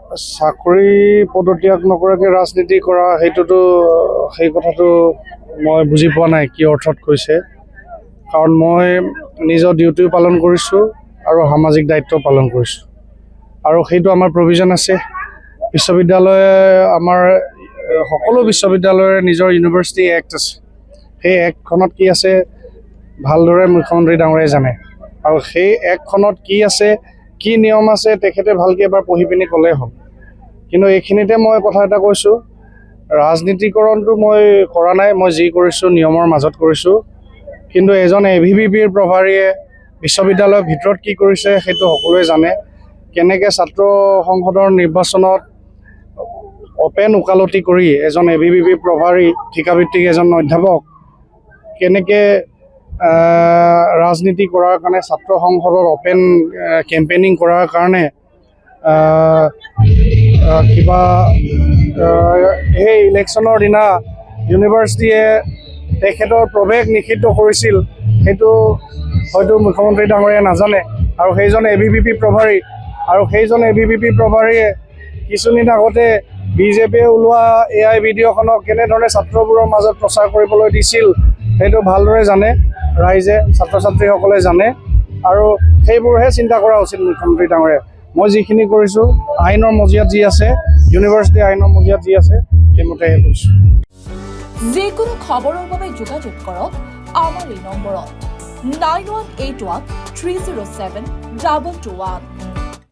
চাকৰি পদত্যাগ নকৰাকৈ ৰাজনীতি কৰা সেই কথাটো মই বুজি পোৱা নাই কি অৰ্থত কৈছে। কাৰণ মই নিজৰ ডিউটিও পালন কৰিছোঁ আৰু সামাজিক দায়িত্ব পালন কৰিছোঁ, আৰু সেইটো আমাৰ প্ৰভিজন আছে। বিশ্ববিদ্যালয়ে আমাৰ সকলো বিশ্ববিদ্যালয়ৰ নিজৰ ইউনিভাৰ্চিটি এক্ট আছে। সেই এক্টখনত কি আছে ভালদৰে মুখ্যমন্ত্ৰী ডাঙৰীয়াই জানে, আৰু সেই এক্টখনত কি আছে, কি নিয়ম আছে, তেখেতে ভালকৈ এবাৰ পঢ়ি পিনি ক'লেই হ'ল। কিন্তু এইখিনিতে মই কথা এটা কৈছোঁ, ৰাজনীতিকৰণটো মই কৰা নাই, মই যি কৰিছোঁ নিয়মৰ মাজত কৰিছোঁ। কিন্তু এজন ABVPৰ প্ৰভাৰীয়ে বিশ্ববিদ্যালয়ৰ ভিতৰত কি কৰিছে সেইটো সকলোৱে জানে। কেনেকৈ ছাত্ৰ সংসদৰ নিৰ্বাচনত অপেন ওকালতি কৰি এজন ABVP প্ৰভাৰী ঠিকাভিত্তিক এজন অধ্যাপক কেনেকৈ ৰাজনীতি কৰাৰ কাৰণে, ছাত্ৰ সংসদৰ অপেন কেম্পেইনিং কৰাৰ কাৰণে সেই ইলেকশ্যনৰ দিনা ইউনিভাৰ্চিটিয়ে তেখেতৰ প্ৰৱেশ নিষিদ্ধ কৰিছিল, সেইটো হয়তো মুখ্যমন্ত্ৰী ডাঙৰীয়াই নাজানে। আৰু সেইজন ABVP প্ৰভাৰী, আৰু সেইজন ABVP প্ৰভাৰীয়ে কিছুদিন আগতে বিজেপিয়ে ওলোৱা AI ভিডিঅ'খনক কেনেধৰণে ছাত্ৰবোৰৰ মাজত প্ৰচাৰ কৰিবলৈ দিছিল সেইটো ভালদৰে জানে ৰাইজে, ছাত্ৰ ছাত্ৰীসকলে জানে, আৰু সেইবোৰহে চিন্তা কৰা উচিত মুখ্যমন্ত্ৰী ডাঙৰীয়াই। মই যিখিনি কৰিছোঁ আইনৰ মজিয়াত যি আছে, ইউনিভাৰ্চিটি আইনৰ মজিয়াত যি আছে সেইমতেহে কৰিছোঁ। যিকোনো খবৰৰ বাবে যোগাযোগ কৰক আমাৰ এই নম্বৰত 9181 307 221।